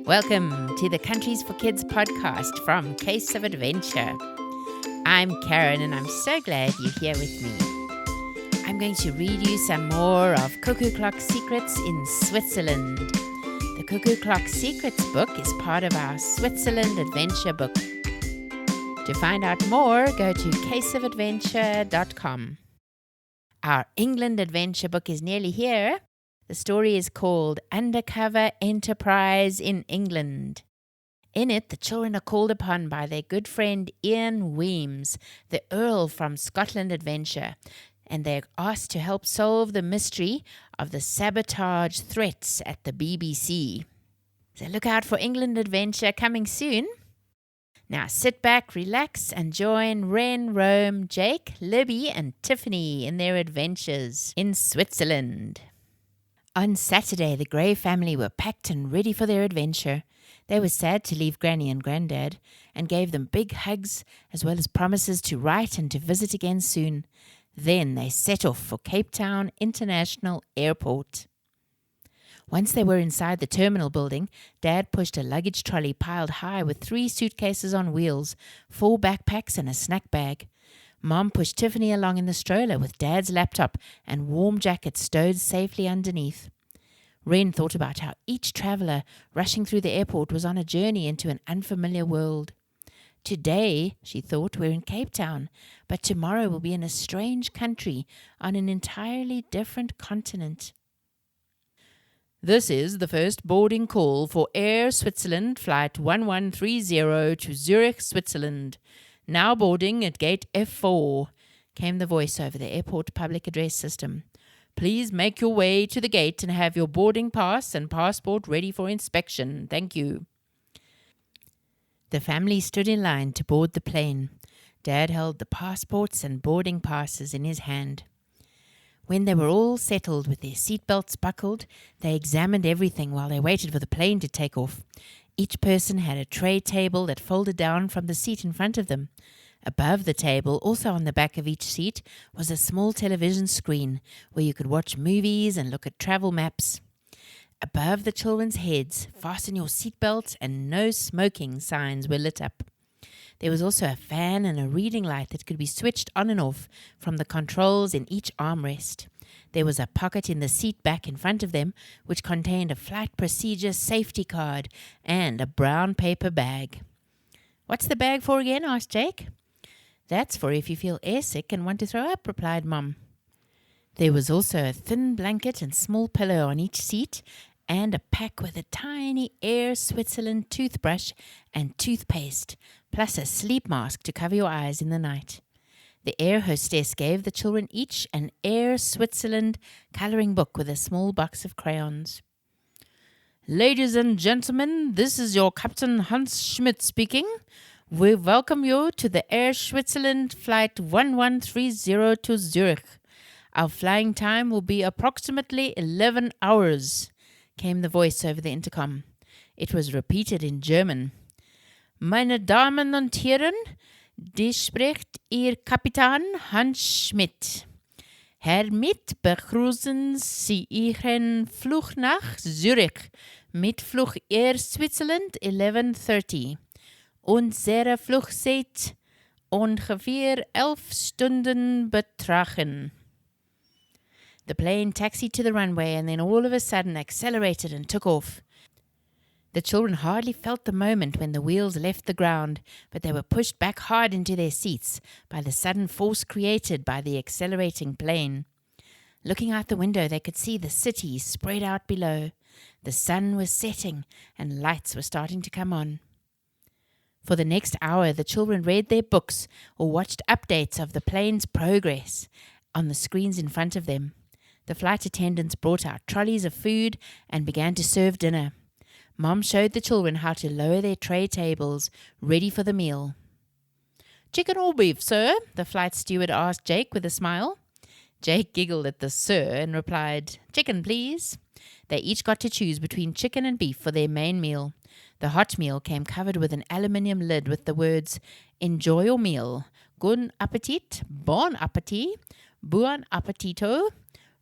Welcome to the Countries for Kids podcast from Case of Adventure. I'm Karen and I'm so glad you're here with me. I'm going to read you some more of Cuckoo Clock Secrets in Switzerland. The Cuckoo Clock Secrets book is part of our Switzerland Adventure book. To find out more, go to caseofadventure.com. Our England Adventure book is nearly here. The story is called Undercover Enterprise in England. In it, the children are called upon by their good friend Ian Weems, the Earl from Scotland Adventure, and they're asked to help solve the mystery of the sabotage threats at the BBC. So look out for England Adventure coming soon. Now sit back, relax, and join Ren, Rome, Jake, Libby, and Tiffany in their adventures in Switzerland. On Saturday, the Gray family were packed and ready for their adventure. They were sad to leave Granny and Grandad and gave them big hugs as well as promises to write and to visit again soon. Then they set off for Cape Town International Airport. Once they were inside the terminal building, Dad pushed a luggage trolley piled high with 3 suitcases on wheels, 4 backpacks and a snack bag. Mom pushed Tiffany along in the stroller with Dad's laptop and warm jacket stowed safely underneath. Ren thought about how each traveller rushing through the airport was on a journey into an unfamiliar world. Today, she thought, we're in Cape Town, but tomorrow we'll be in a strange country on an entirely different continent. This is the first boarding call for Air Switzerland Flight 1130 to Zurich, Switzerland. Now boarding at gate F4, came the voice over the airport public address system. Please make your way to the gate and have your boarding pass and passport ready for inspection. Thank you. The family stood in line to board the plane. Dad held the passports and boarding passes in his hand. When they were all settled with their seatbelts buckled, they examined everything while they waited for the plane to take off. Each person had a tray table that folded down from the seat in front of them. Above the table, also on the back of each seat, was a small television screen where you could watch movies and look at travel maps. Above the children's heads, fasten your seatbelt and no smoking signs were lit up. There was also a fan and a reading light that could be switched on and off from the controls in each armrest. There was a pocket in the seat back in front of them, which contained a flight procedure safety card and a brown paper bag. What's the bag for again? Asked Jake. That's for if you feel airsick and want to throw up, replied Mum. There was also a thin blanket and small pillow on each seat, and a pack with a tiny Air Switzerland toothbrush and toothpaste, plus a sleep mask to cover your eyes in the night. The air hostess gave the children each an Air Switzerland colouring book with a small box of crayons. Ladies and gentlemen, this is your Captain Hans Schmidt speaking. We welcome you to the Air Switzerland Flight 1130 to Zurich. Our flying time will be approximately 11 hours, came the voice over the intercom. It was repeated in German. Meine Damen und Herren, die spricht Ihr Kapitän Hans Schmidt. Hiermit begrüßen Sie Ihren Flug nach Zurich mit Flug Air Switzerland 1130. Unsere Flugzeit ungefähr 11 Stunden betragen. The plane taxied to the runway and then all of a sudden accelerated and took off. The children hardly felt the moment when the wheels left the ground, but they were pushed back hard into their seats by the sudden force created by the accelerating plane. Looking out the window, they could see the city spread out below. The sun was setting and lights were starting to come on. For the next hour, the children read their books or watched updates of the plane's progress on the screens in front of them. The flight attendants brought out trolleys of food and began to serve dinner. Mom showed the children how to lower their tray tables, ready for the meal. Chicken or beef, sir? The flight steward asked Jake with a smile. Jake giggled at the sir and replied, Chicken, please. They each got to choose between chicken and beef for their main meal. The hot meal came covered with an aluminium lid with the words, Enjoy your meal, Guten Appetit, Bon Appetit, Buon Appetito,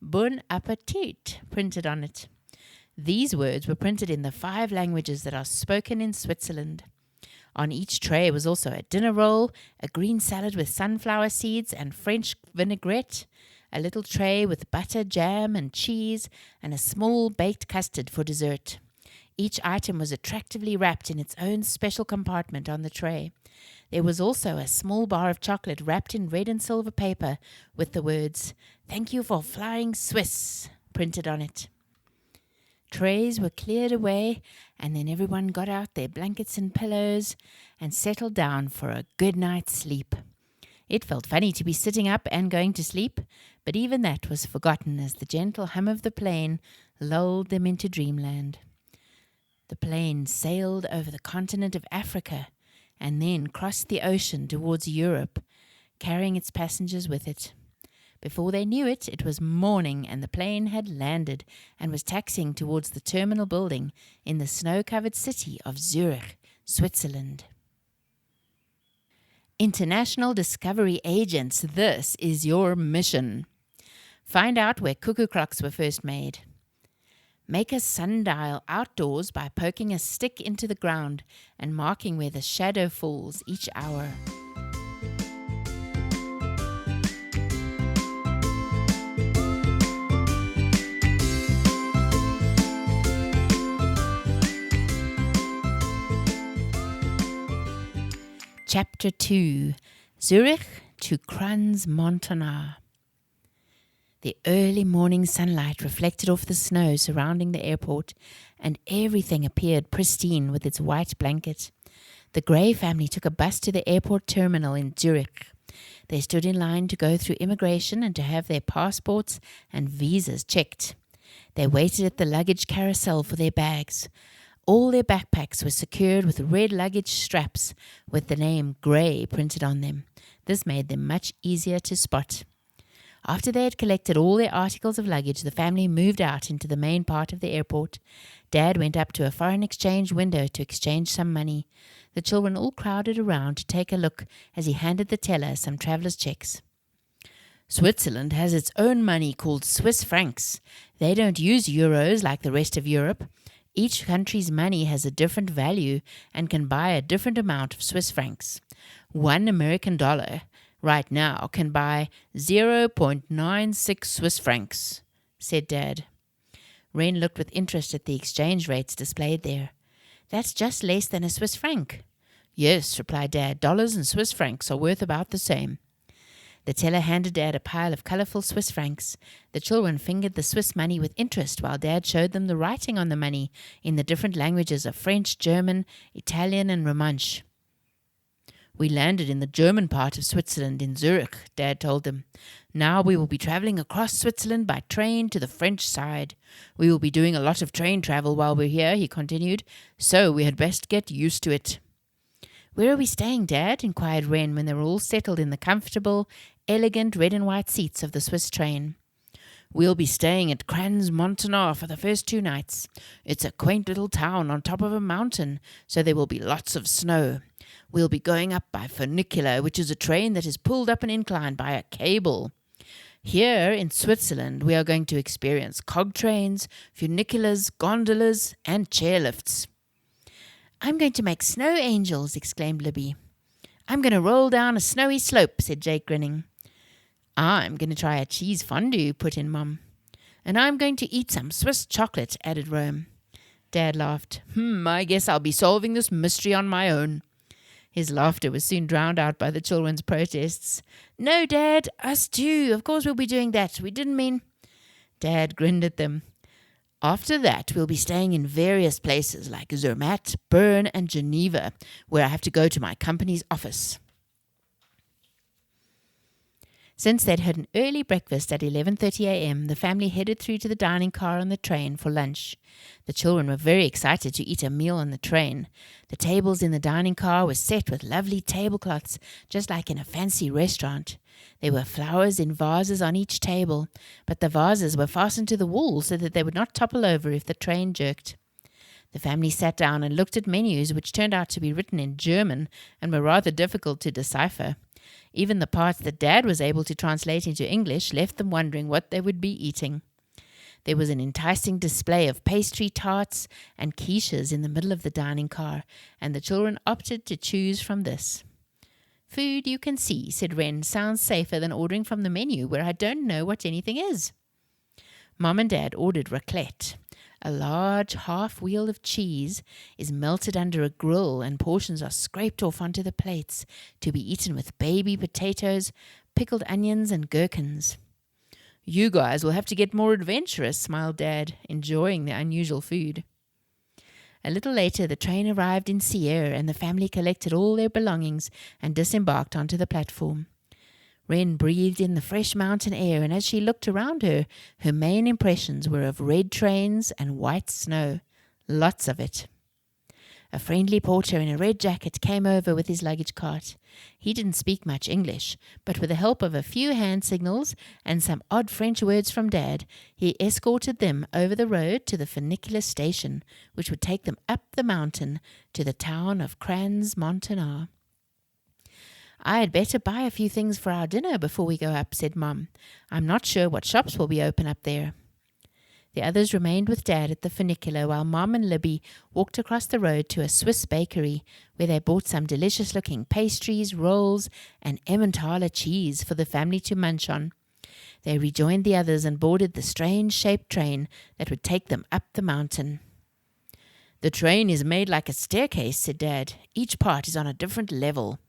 Bon Appetit printed on it. These words were printed in the 5 languages that are spoken in Switzerland. On each tray was also a dinner roll, a green salad with sunflower seeds and French vinaigrette, a little tray with butter, jam, and cheese, and a small baked custard for dessert. Each item was attractively wrapped in its own special compartment on the tray. There was also a small bar of chocolate wrapped in red and silver paper with the words, "Thank you for flying Swiss," printed on it. Trays were cleared away, and then everyone got out their blankets and pillows and settled down for a good night's sleep. It felt funny to be sitting up and going to sleep, but even that was forgotten as the gentle hum of the plane lulled them into dreamland. The plane sailed over the continent of Africa and then crossed the ocean towards Europe, carrying its passengers with it. Before they knew it, it was morning and the plane had landed and was taxiing towards the terminal building in the snow-covered city of Zurich, Switzerland. International Discovery Agents, this is your mission. Find out where cuckoo clocks were first made. Make a sundial outdoors by poking a stick into the ground and marking where the shadow falls each hour. Chapter 2, Zurich to Crans-Montana. The early morning sunlight reflected off the snow surrounding the airport, and everything appeared pristine with its white blanket. The Gray family took a bus to the airport terminal in Zurich. They stood in line to go through immigration and to have their passports and visas checked. They waited at the luggage carousel for their bags. All their backpacks were secured with red luggage straps with the name Gray printed on them. This made them much easier to spot. After they had collected all their articles of luggage, the family moved out into the main part of the airport. Dad went up to a foreign exchange window to exchange some money. The children all crowded around to take a look as he handed the teller some traveller's checks. Switzerland has its own money called Swiss francs. They don't use euros like the rest of Europe. Each country's money has a different value and can buy a different amount of Swiss francs. $1 American right now can buy 0.96 Swiss francs, said Dad. Wren looked with interest at the exchange rates displayed there. That's just less than a Swiss franc. Yes, replied Dad. Dollars and Swiss francs are worth about the same. The teller handed Dad a pile of colourful Swiss francs. The children fingered the Swiss money with interest while Dad showed them the writing on the money in the different languages of French, German, Italian and Romansh. We landed in the German part of Switzerland in Zurich, Dad told them. Now we will be travelling across Switzerland by train to the French side. We will be doing a lot of train travel while we're here, he continued, so we had best get used to it. Where are we staying, Dad? Inquired Wren when they were all settled in the comfortable, elegant red and white seats of the Swiss train. We'll be staying at Crans-Montana for the first 2 nights. It's a quaint little town on top of a mountain, so there will be lots of snow. We'll be going up by funicular, which is a train that is pulled up an incline by a cable. Here in Switzerland, we are going to experience cog trains, funiculars, gondolas, and chairlifts. I'm going to make snow angels, exclaimed Libby. I'm going to roll down a snowy slope, said Jake, grinning. I'm going to try a cheese fondue, put in Mum. And I'm going to eat some Swiss chocolate, added Rome. Dad laughed. I guess I'll be solving this mystery on my own. His laughter was soon drowned out by the children's protests. No, Dad, us too. Of course we'll be doing that. We didn't mean... Dad grinned at them. After that, we'll be staying in various places like Zermatt, Bern, and Geneva, where I have to go to my company's office. Since they'd had an early breakfast at 11:30 a.m., the family headed through to the dining car on the train for lunch. The children were very excited to eat a meal on the train. The tables in the dining car were set with lovely tablecloths, just like in a fancy restaurant. There were flowers in vases on each table, but the vases were fastened to the wall so that they would not topple over if the train jerked. The family sat down and looked at menus which turned out to be written in German and were rather difficult to decipher. Even the parts that Dad was able to translate into English left them wondering what they would be eating. There was an enticing display of pastry tarts and quiches in the middle of the dining car, and the children opted to choose from this. "Food you can see," said Wren, "sounds safer than ordering from the menu where I don't know what anything is." Mom and Dad ordered raclette. A large half wheel of cheese is melted under a grill and portions are scraped off onto the plates to be eaten with baby potatoes, pickled onions, and gherkins. "You guys will have to get more adventurous," smiled Dad, enjoying the unusual food. A little later, the train arrived in Sierra and the family collected all their belongings and disembarked onto the platform. Wren breathed in the fresh mountain air, and as she looked around her, her main impressions were of red trains and white snow. Lots of it. A friendly porter in a red jacket came over with his luggage cart. He didn't speak much English, but with the help of a few hand signals and some odd French words from Dad, he escorted them over the road to the funicular station, which would take them up the mountain to the town of Crans-Montana. "I had better buy a few things for our dinner before we go up," said Mom. "I'm not sure what shops will be open up there." The others remained with Dad at the funicular while Mom and Libby walked across the road to a Swiss bakery where they bought some delicious-looking pastries, rolls, and Emmentaler cheese for the family to munch on. They rejoined the others and boarded the strange-shaped train that would take them up the mountain. "The train is made like a staircase," said Dad. "Each part is on a different level."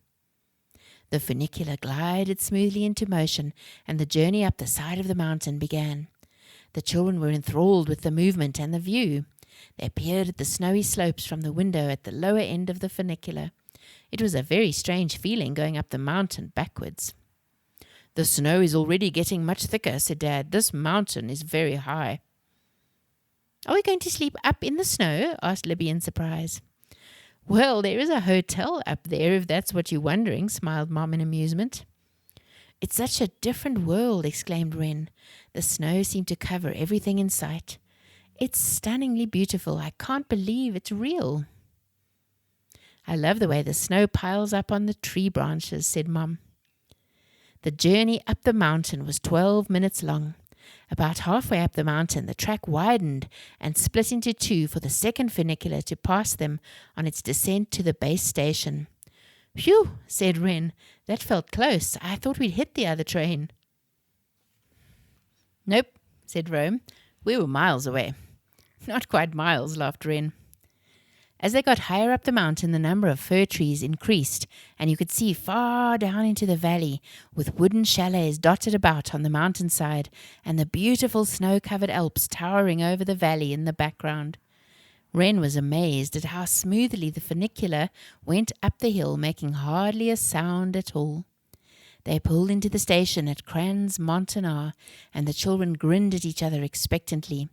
The funicular glided smoothly into motion, and the journey up the side of the mountain began. The children were enthralled with the movement and the view. They peered at the snowy slopes from the window at the lower end of the funicular. It was a very strange feeling going up the mountain backwards. "The snow is already getting much thicker," said Dad. "This mountain is very high." "Are we going to sleep up in the snow?" asked Libby in surprise. "Well, there is a hotel up there, if that's what you're wondering," smiled Mom in amusement. "It's such a different world," exclaimed Wren. The snow seemed to cover everything in sight. "It's stunningly beautiful. I can't believe it's real." "I love the way the snow piles up on the tree branches," said Mom. The journey up the mountain was 12 minutes long. About halfway up the mountain, the track widened and split into two for the second funicular to pass them on its descent to the base station. "Phew," said Wren. "That felt close. I thought we'd hit the other train." "Nope," said Rome. "We were miles away." "Not quite miles," laughed Wren. As they got higher up the mountain, the number of fir trees increased, and you could see far down into the valley, with wooden chalets dotted about on the mountainside, and the beautiful snow-covered Alps towering over the valley in the background. Wren was amazed at how smoothly the funicular went up the hill, making hardly a sound at all. They pulled into the station at Crans-Montana, and the children grinned at each other expectantly.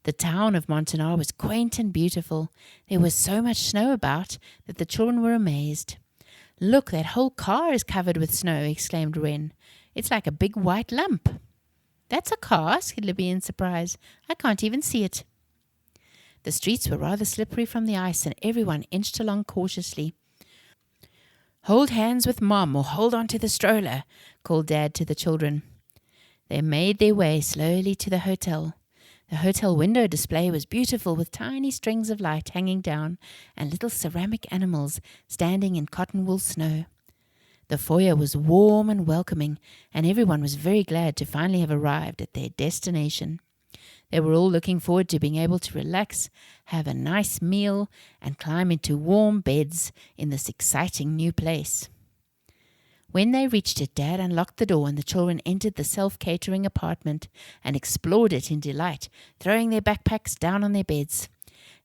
The town of Montana was quaint and beautiful. There was so much snow about that the children were amazed. "Look, that whole car is covered with snow," exclaimed Wren. "It's like a big white lump." "That's a car?" said Libby in surprise. "I can't even see it." The streets were rather slippery from the ice, and everyone inched along cautiously. "Hold hands with Mom or hold on to the stroller," called Dad to the children. They made their way slowly to the hotel. The hotel window display was beautiful, with tiny strings of light hanging down and little ceramic animals standing in cotton wool snow. The foyer was warm and welcoming, and everyone was very glad to finally have arrived at their destination. They were all looking forward to being able to relax, have a nice meal, and climb into warm beds in this exciting new place. When they reached it, Dad unlocked the door and the children entered the self-catering apartment and explored it in delight, throwing their backpacks down on their beds.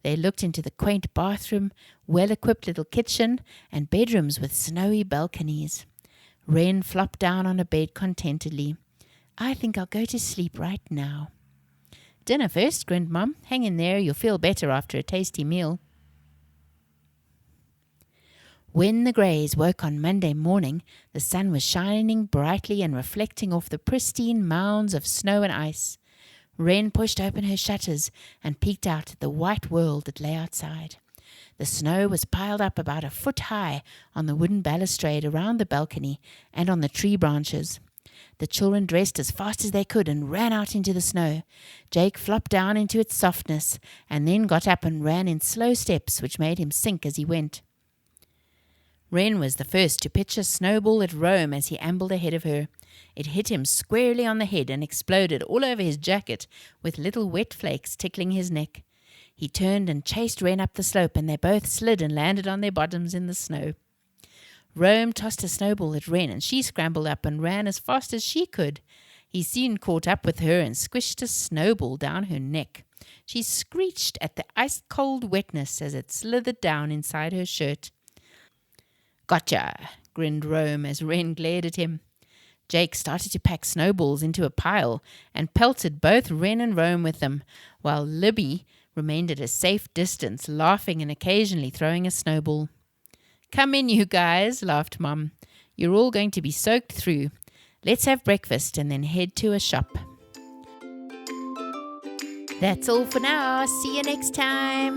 They looked into the quaint bathroom, well-equipped little kitchen, and bedrooms with snowy balconies. Wren flopped down on a bed contentedly. "I think I'll go to sleep right now." "Dinner first," grinned Mum. "Hang in there, you'll feel better after a tasty meal." When the Greys woke on Monday morning, the sun was shining brightly and reflecting off the pristine mounds of snow and ice. Wren pushed open her shutters and peeked out at the white world that lay outside. The snow was piled up about a foot high on the wooden balustrade around the balcony and on the tree branches. The children dressed as fast as they could and ran out into the snow. Jake flopped down into its softness and then got up and ran in slow steps, which made him sink as he went. Wren was the first to pitch a snowball at Rome as he ambled ahead of her. It hit him squarely on the head and exploded all over his jacket, with little wet flakes tickling his neck. He turned and chased Wren up the slope, and they both slid and landed on their bottoms in the snow. Rome tossed a snowball at Wren, and she scrambled up and ran as fast as she could. He soon caught up with her and squished a snowball down her neck. She screeched at the ice-cold wetness as it slithered down inside her shirt. "Gotcha," grinned Rome as Wren glared at him. Jake started to pack snowballs into a pile and pelted both Wren and Rome with them, while Libby remained at a safe distance, laughing and occasionally throwing a snowball. "Come in, you guys," laughed Mom. "You're all going to be soaked through. Let's have breakfast and then head to a shop." That's all for now. See you next time.